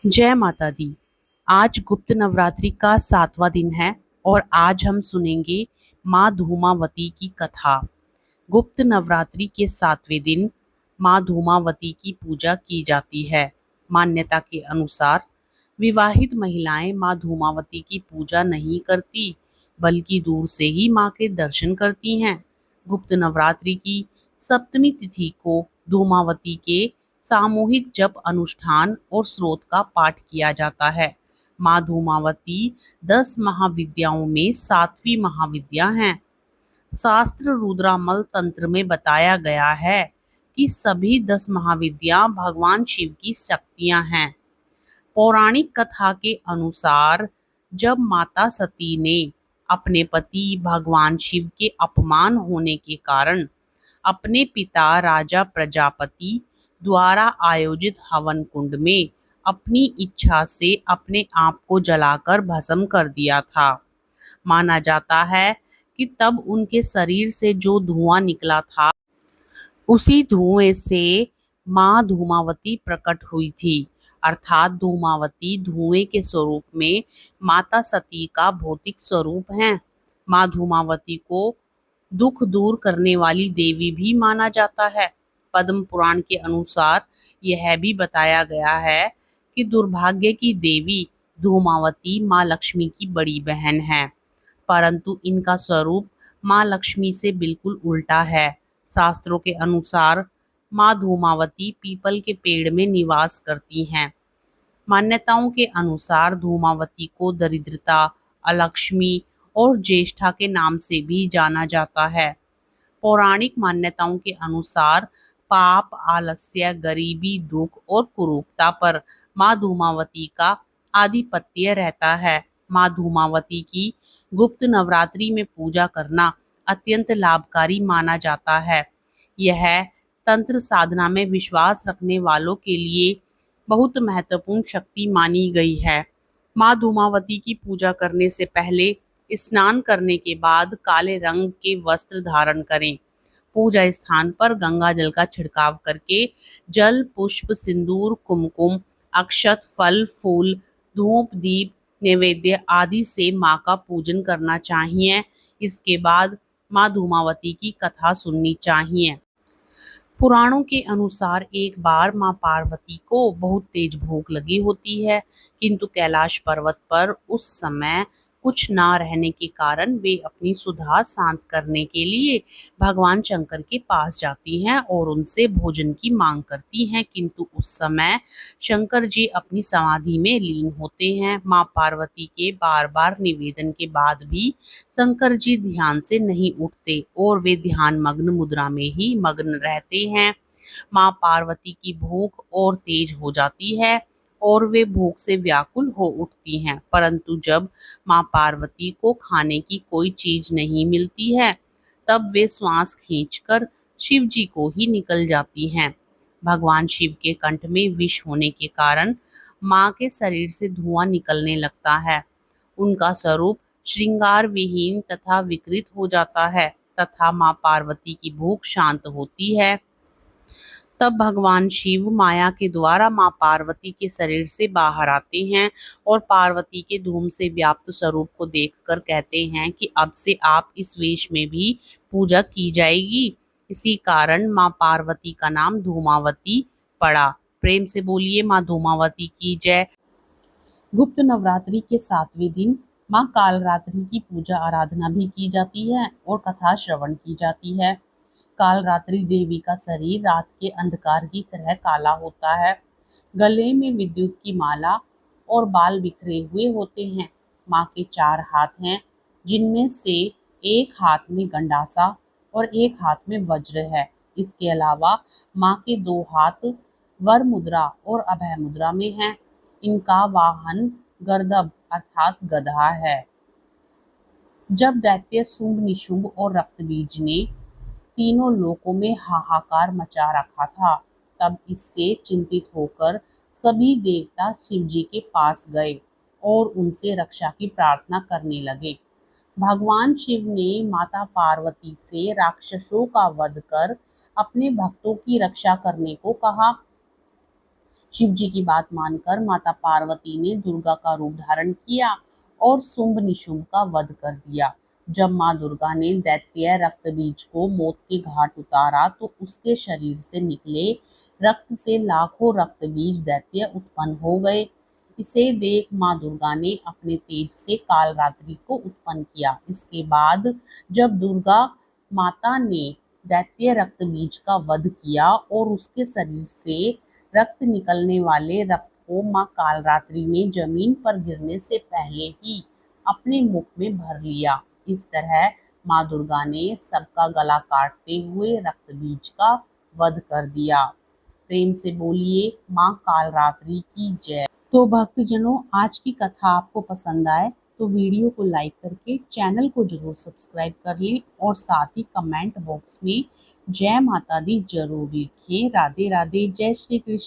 जय माता दी। आज गुप्त नवरात्रि का 7वां दिन है और आज हम सुनेंगे माँ धूमावती की कथा। गुप्त नवरात्रि के 7वें दिन माँ धूमावती की पूजा की जाती है। मान्यता के अनुसार विवाहित महिलाएं माँ धूमावती की पूजा नहीं करती बल्कि दूर से ही माँ के दर्शन करती हैं। गुप्त नवरात्रि की सप्तमी तिथि को धूमावती के सामूहिक जप अनुष्ठान और स्रोत का पाठ किया जाता है। माँ धूमावती 10 महाविद्याओं में 7वीं महाविद्या हैं। शास्त्र रुद्रामल तंत्र में बताया गया है कि सभी 10 महाविद्या भगवान शिव की शक्तियां हैं। पौराणिक कथा के अनुसार जब माता सती ने अपने पति भगवान शिव के अपमान होने के कारण अपने पिता राजा प्रजापति द्वारा आयोजित हवन कुंड में अपनी इच्छा से अपने आप को जलाकर भस्म कर दिया था। माना जाता है कि तब उनके शरीर से जो धुआं निकला था उसी धुएं से माँ धूमावती प्रकट हुई थी। अर्थात धूमावती धुएं के स्वरूप में माता सती का भौतिक स्वरूप है। माँ धूमावती को दुख दूर करने वाली देवी भी माना जाता है। पद्म पुराण के अनुसार यह भी बताया गया है कि दुर्भाग्य की देवी धूमावती माँ लक्ष्मी की बड़ी बहन है, परंतु इनका स्वरूप माँ लक्ष्मी से बिल्कुल उल्टा है। शास्त्रों के अनुसार माँ धूमावती पीपल के पेड़ में निवास करती हैं। मान्यताओं के अनुसार धूमावती को दरिद्रता, अलक्ष्मी और ज्येष्ठा के नाम से भी जाना जाता है। पौराणिक मान्यताओं के अनुसार पाप, आलस्य, गरीबी, दुख और कुरूपता पर माँ धूमावती का आधिपत्य रहता है। माँ धूमावती की गुप्त नवरात्रि में पूजा करना अत्यंत लाभकारी माना जाता है। यह तंत्र साधना में विश्वास रखने वालों के लिए बहुत महत्वपूर्ण शक्ति मानी गई है। माँ धूमावती की पूजा करने से पहले स्नान करने के बाद काले रंग के वस्त्र धारण करें। पूजा स्थान पर गंगा जल का छिड़काव करके जल, पुष्प, सिंदूर, कुमकुम, अक्षत, फल, फूल, धूप, दीप, नैवेद्य आदि से माँ का पूजन करना चाहिए। इसके बाद माँ धूमावती की कथा सुननी चाहिए। पुराणों के अनुसार एक बार माँ पार्वती को बहुत तेज भूख लगी होती है, किंतु कैलाश पर्वत पर उस समय कुछ ना रहने के कारण वे अपनी सुधा शांत करने के लिए भगवान शंकर के पास जाती हैं और उनसे भोजन की मांग करती हैं, किंतु उस समय शंकर जी अपनी समाधि में लीन होते हैं। माँ पार्वती के बार बार निवेदन के बाद भी शंकर जी ध्यान से नहीं उठते और वे ध्यान मग्न मुद्रा में ही मग्न रहते हैं। माँ पार्वती की भूख और तेज हो जाती है और वे भूख से व्याकुल हो उठती हैं, परंतु जब माँ पार्वती को खाने की कोई चीज नहीं मिलती है तब वे श्वास खींचकर शिव जी को ही निकल जाती हैं। भगवान शिव के कंठ में विष होने के कारण माँ के शरीर से धुआं निकलने लगता है। उनका स्वरूप श्रृंगार विहीन तथा विकृत हो जाता है तथा माँ पार्वती की भूख शांत होती है। तब भगवान शिव माया के द्वारा माँ पार्वती के शरीर से बाहर आते हैं और पार्वती के धूम से व्याप्त स्वरूप को देखकर कहते हैं कि अब से आप इस वेश में भी पूजा की जाएगी। इसी कारण माँ पार्वती का नाम धूमावती पड़ा। प्रेम से बोलिए माँ धूमावती की जय। गुप्त नवरात्रि के 7वें दिन माँ कालरात्रि की पूजा आराधना भी की जाती है और कथा श्रवण की जाती है। कालरात्रि देवी का शरीर रात के अंधकार की तरह काला होता है। गले में विद्युत की माला और बाल बिखरे हुए होते हैं। माँ के 4 हाथ हैं, जिनमें से एक हाथ में गंडासा और एक हाथ में वज्र है। इसके अलावा माँ के 2 हाथ वर मुद्रा और अभय मुद्रा में हैं। इनका वाहन गर्दभ अर्थात गधा है। जब दैत्य शुंभ, निशुंभ और रक्तबीज ने तीनों लोकों में हाहाकार मचा रखा था, तब इससे चिंतित होकर सभी देवता शिव जी के पास गए और उनसे रक्षा की प्रार्थना करने लगे। भगवान शिव ने माता पार्वती से राक्षसों का वध कर अपने भक्तों की रक्षा करने को कहा। शिव जी की बात मानकर माता पार्वती ने दुर्गा का रूप धारण किया और शुंभ निशुंभ का वध कर दिया। जब माँ दुर्गा ने दैत्य रक्तबीज को मौत के घाट उतारा तो उसके शरीर से निकले रक्त से लाखों रक्तबीज दैत्य उत्पन्न हो गए। इसे देख माँ दुर्गा ने अपने तेज से कालरात्रि को उत्पन्न किया। इसके बाद जब दुर्गा माता ने दैत्य रक्तबीज का वध किया और उसके शरीर से रक्त निकलने वाले रक्त को माँ कालरात्रि ने जमीन पर गिरने से पहले ही अपने मुख में भर लिया। इस तरह माँ दुर्गा ने सबका गला काटते हुए रक्त बीज का वध कर दिया। प्रेम से बोलिए माँ कालरात्रि की जय। तो भक्तजनों, आज की कथा आपको पसंद आए तो वीडियो को लाइक करके चैनल को जरूर सब्सक्राइब कर लें और साथ ही कमेंट बॉक्स में जय माता दी जरूर लिखें। राधे राधे, जय श्री कृष्ण।